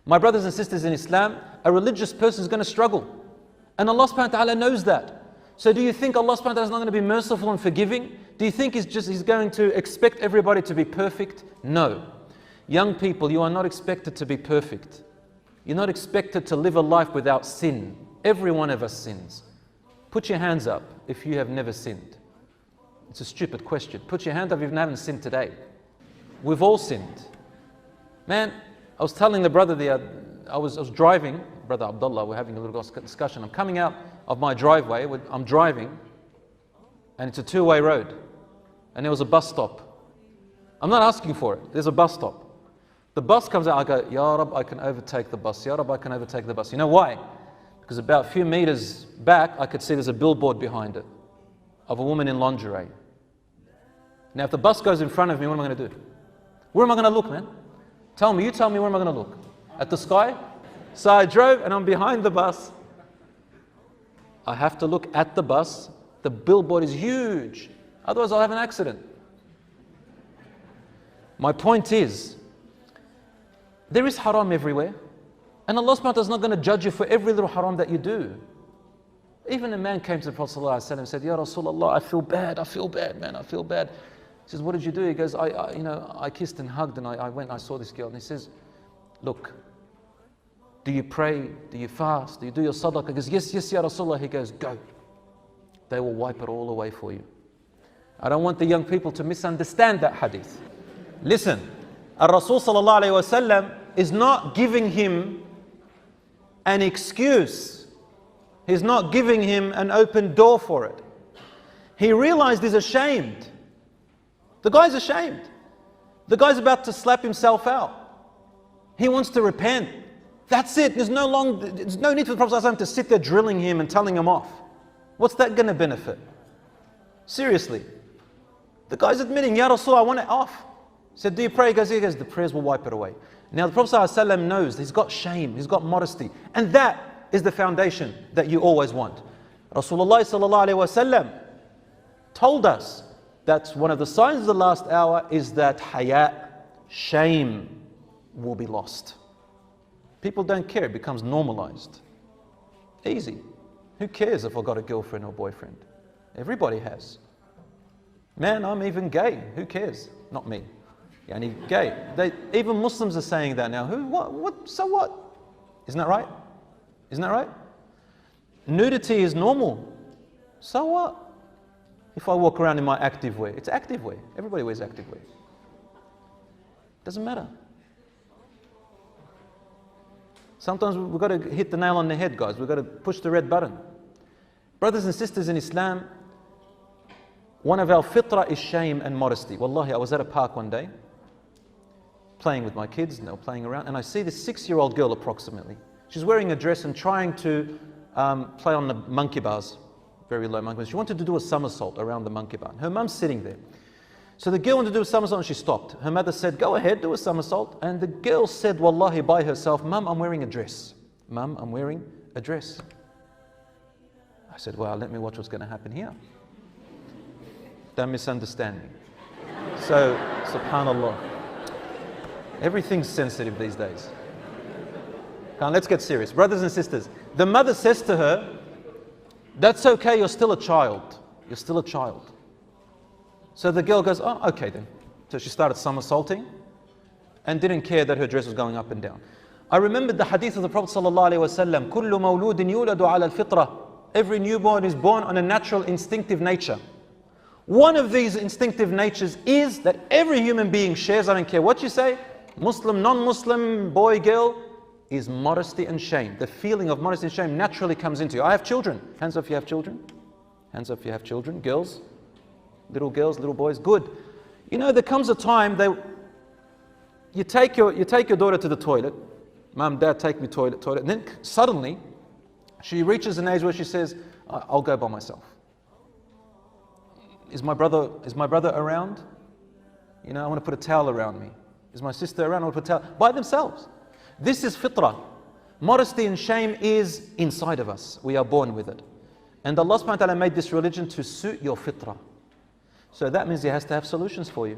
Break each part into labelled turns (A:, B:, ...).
A: My brothers and sisters in Islam, a religious person is going to struggle. And Allah subhanahu wa ta'ala knows that. So do you think Allah subhanahu wa ta'ala is not going to be merciful and forgiving? Do you think He's going to expect everybody to be perfect? No. Young people, you are not expected to be perfect. You're not expected to live a life without sin. Every one of us sins. Put your hands up if you have never sinned. It's a stupid question. Put your hand up if you haven't sinned today. We've all sinned. Man, I was telling the brother I was driving, Brother Abdullah, we're having a little discussion. I'm coming out of my driveway, I'm driving, and it's a two-way road. And there was a bus stop. I'm not asking for it, there's a bus stop. The bus comes out, I go, Ya Rab, I can overtake the bus. Ya Rab, I can overtake the bus. You know why? Because about a few meters back, I could see there's a billboard behind it of a woman in lingerie. Now, if the bus goes in front of me, what am I going to do? Where am I going to look, man? You tell me where am I going to look? At the sky? So I drove and I'm behind the bus. I have to look at the bus. The billboard is huge. Otherwise, I'll have an accident. My point is, there is haram everywhere. And Allah subhanahu wa ta'ala is not going to judge you for every little haram that you do. Even a man came to the Prophet ﷺ and said, Ya Rasulullah, I feel bad, man, I feel bad. He says, what did you do? He goes, I kissed and hugged and I went and I saw this girl. And he says, look, do you pray? Do you fast? Do you do your sadaqah? He goes, yes, Ya Rasulullah. He goes, go. They will wipe it all away for you. I don't want the young people to misunderstand that hadith. Listen, Rasul sallallahu alayhi wasallam is not giving him an excuse. He's not giving him an open door for it. He realized he's ashamed. The guy's ashamed. The guy's about to slap himself out. He wants to repent. That's it. There's no need for the Prophet ﷺ to sit there drilling him and telling him off. What's that going to benefit? Seriously. The guy's admitting, Ya Rasul, I want it off. He said, do you pray? He goes, the prayers will wipe it away. Now the Prophet ﷺ knows he's got shame, he's got modesty. And that is the foundation that you always want. Rasulullah ﷺ told us that one of the signs of the last hour is that haya, shame, will be lost. People don't care, it becomes normalized. Easy. Who cares if I've got a girlfriend or boyfriend? Everybody has. Man, I'm even gay. Who cares? Not me. Yani gay. Even Muslims are saying that now. What? So what? Isn't that right? Isn't that right? Nudity is normal. So what? If I walk around in my active wear, it's active wear. Everybody wears active wear. Doesn't matter. Sometimes we've got to hit the nail on the head, guys. We've got to push the red button. Brothers and sisters in Islam, one of our fitrah is shame and modesty. Wallahi, I was at a park one day, playing with my kids, and they were playing around, and I see this 6-year-old girl approximately. She's wearing a dress and trying to play on the monkey bars, very low monkey bars. She wanted to do a somersault around the monkey bar. Her mum's sitting there. So the girl wanted to do a somersault and she stopped. Her mother said, go ahead, do a somersault. And the girl said, wallahi, by herself, Mum, I'm wearing a dress. Mum, I'm wearing a dress. I said, well, let me watch what's going to happen here. Don't misunderstand me. So, subhanallah. Everything's sensitive these days. Come on, let's get serious. Brothers and sisters, the mother says to her, that's okay, you're still a child. You're still a child. So the girl goes, oh, okay then. So she started somersaulting and didn't care that her dress was going up and down. I remembered the hadith of the Prophet ﷺ, كُلُّ مَوْلُودٍ يُولَدُ عَلَى الْفِطْرَةِ. Every newborn is born on a natural instinctive nature. One of these instinctive natures is that every human being shares, I don't care what you say, Muslim, non-Muslim, boy, girl, is modesty and shame. The feeling of modesty and shame naturally comes into you. I have children. Hands up if you have children. Hands up if you have children. Girls, little boys, good. You know, there comes a time you take your daughter to the toilet. Mum, Dad, take me toilet. And then suddenly, she reaches an age where she says, I'll go by myself. Is my brother around? You know, I want to put a towel around me. Is my sister around? I want to put a towel. By themselves. This is fitrah. Modesty and shame is inside of us. We are born with it. And Allah subhanahu wa ta'ala made this religion to suit your fitrah. So that means He has to have solutions for you.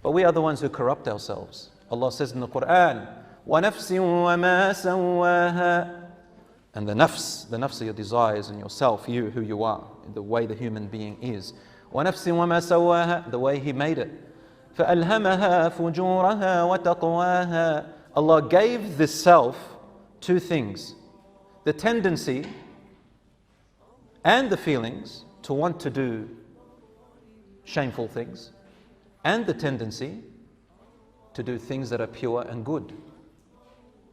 A: But we are the ones who corrupt ourselves. Allah says in the Quran, وَنَفْسٍ وَمَا سَوَّاهَا. And the nafs are your desires and yourself, you, who you are, the way the human being is. وَنَفْسٍ وَمَا سَوَّاهَا, the way He made it. فَأَلْهَمَهَا فُجُورَهَا وَتَقْوَاهَا. Allah gave this self two things: the tendency and the feelings to want to do shameful things, and the tendency to do things that are pure and good.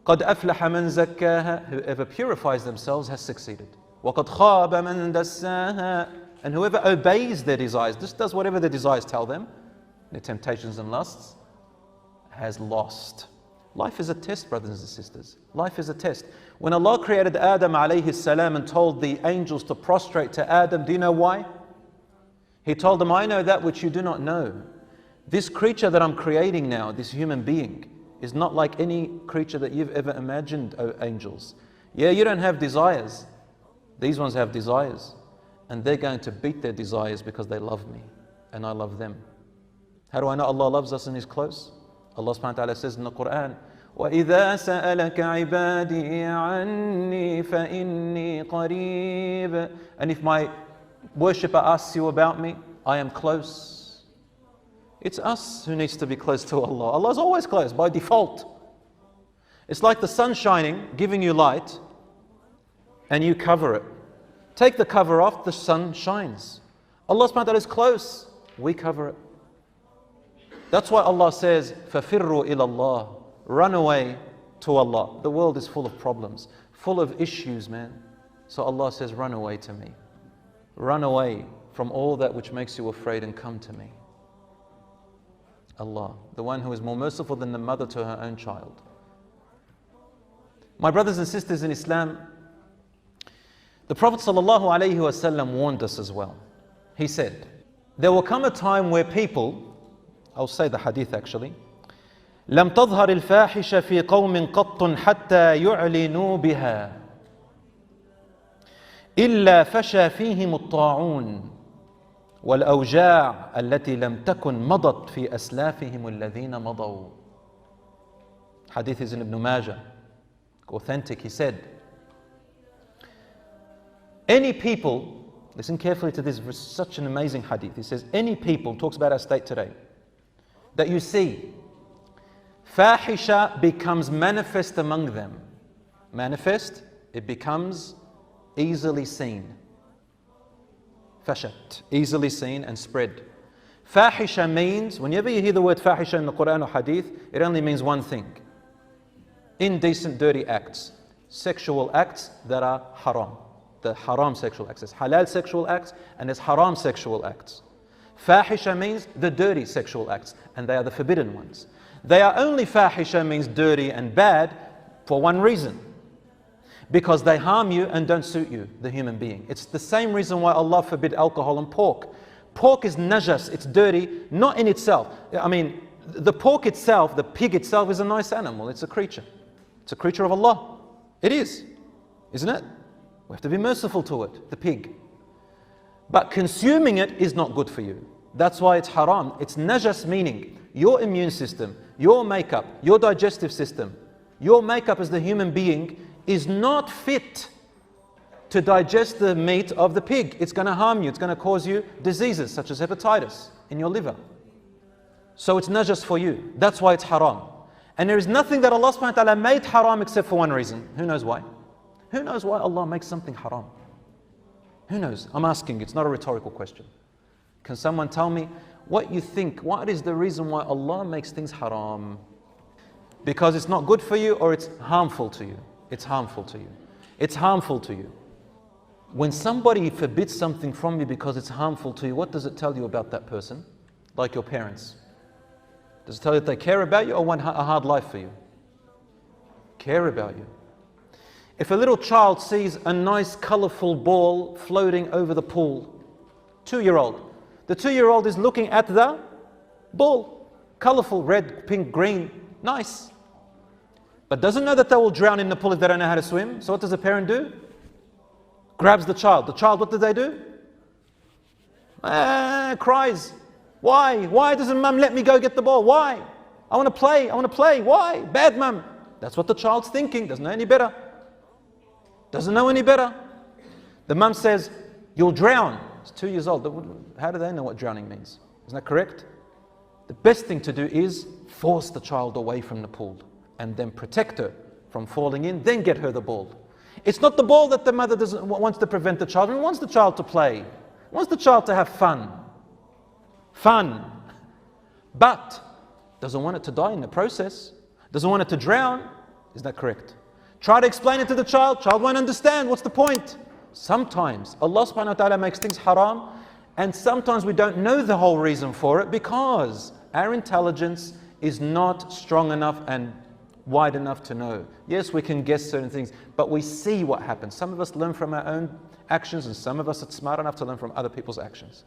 A: قَدْ أَفْلَحَ مَنْ زَكَّاهَا. Whoever purifies themselves has succeeded. وَقَدْ خَابَ مَنْ دَسَّاهَا. And whoever obeys their desires, just does whatever their desires tell them, their temptations and lusts, has lost. Life is a test, brothers and sisters. Life is a test. When Allah created Adam alayhi salam and told the angels to prostrate to Adam, do you know why? He told them, I know that which you do not know. This creature that I'm creating now, this human being, is not like any creature that you've ever imagined, O angels. Yeah, you don't have desires. These ones have desires. And they're going to beat their desires because they love me and I love them. How do I know Allah loves us and is close? Allah subhanahu wa ta'ala says in the Quran, وَإِذَا سَأَلَكَ عِبَادِي عَنِّي فَإِنِّي قَرِيبٌ. And if my worshipper asks you about me, I am close. It's us who needs to be close to Allah. Allah is always close by default. It's like the sun shining, giving you light, and you cover it. Take the cover off, the sun shines. Allah subhanahu wa ta'ala is close, we cover it. That's why Allah says, فَفِرُّوا إِلَى اللَّهِ. Run away to Allah. The world is full of problems, full of issues, man. So Allah says, run away to me. Run away from all that which makes you afraid and come to me. Allah, the one who is more merciful than the mother to her own child. My brothers and sisters in Islam, the Prophet ﷺ warned us as well. He said, there will come a time where people, I'll say the hadith actually, لم تظهر الفاحشة في قوم قط حتى يعلنوا بها إلا فشى فيهم الطاعون والأوجاع التي لم تكن مضت في أسلافهم الذين مضوا. Hadith is in Ibn Majah, authentic. He said, any people, listen carefully to this, such an amazing hadith. He says, any people, talks about our state today, that you see, fahisha becomes manifest among them. Manifest, it becomes easily seen. Fashat, easily seen and spread. Fahisha means, whenever you hear the word fahisha in the Quran or hadith, it only means one thing. Indecent, dirty acts. Sexual acts that are haram. The haram sexual acts. There's halal sexual acts and there's haram sexual acts. Fahisha means the dirty sexual acts, and they are the forbidden ones. They are only fahisha means dirty and bad for one reason. Because they harm you and don't suit you, the human being. It's the same reason why Allah forbid alcohol and pork. Pork is najas, it's dirty, not in itself. I mean, the pork itself, the pig itself is a nice animal, it's a creature. It's a creature of Allah. It is, isn't it? We have to be merciful to it, the pig. But consuming it is not good for you. That's why it's haram. It's najas, meaning your immune system, your makeup, your digestive system, your makeup as the human being is not fit to digest the meat of the pig. It's going to harm you. It's going to cause you diseases such as hepatitis in your liver. So it's najas for you. That's why it's haram. And there is nothing that Allah subhanahu wa ta'ala made haram except for one reason. Who knows why? Who knows why Allah makes something haram? Who knows? I'm asking, it's not a rhetorical question. Can someone tell me what you think? What is the reason why Allah makes things haram? Because it's not good for you or it's harmful to you? It's harmful to you. It's harmful to you. When somebody forbids something from you because it's harmful to you, what does it tell you about that person? Like your parents. Does it tell you that they care about you or want a hard life for you? Care about you. If a little child sees a nice colorful ball floating over the pool, 2-year-old, the 2-year-old is looking at the ball, colorful, red, pink, green, nice. But doesn't know that they will drown in the pool if they don't know how to swim. So what does the parent do? Grabs the child. The child, what do they do? Cries. Why? Why doesn't mum let me go get the ball? Why? I want to play. I want to play. Why? Bad mum. That's what the child's thinking, doesn't know any better. Doesn't know any better. The mum says, you'll drown. It's 2 years old. How do they know what drowning means? Isn't that correct? The best thing to do is force the child away from the pool and then protect her from falling in, then get her the ball. It's not the ball that the mother wants to prevent the child. She wants the child to play. Wants the child to have fun. Fun. But doesn't want it to die in the process. Doesn't want it to drown. Is that correct? Try to explain it to the child. Child won't understand. What's the point? Sometimes Allah subhanahu wa ta'ala makes things haram, and sometimes we don't know the whole reason for it because our intelligence is not strong enough and wide enough to know. Yes, we can guess certain things, but we see what happens. Some of us learn from our own actions, and some of us are smart enough to learn from other people's actions.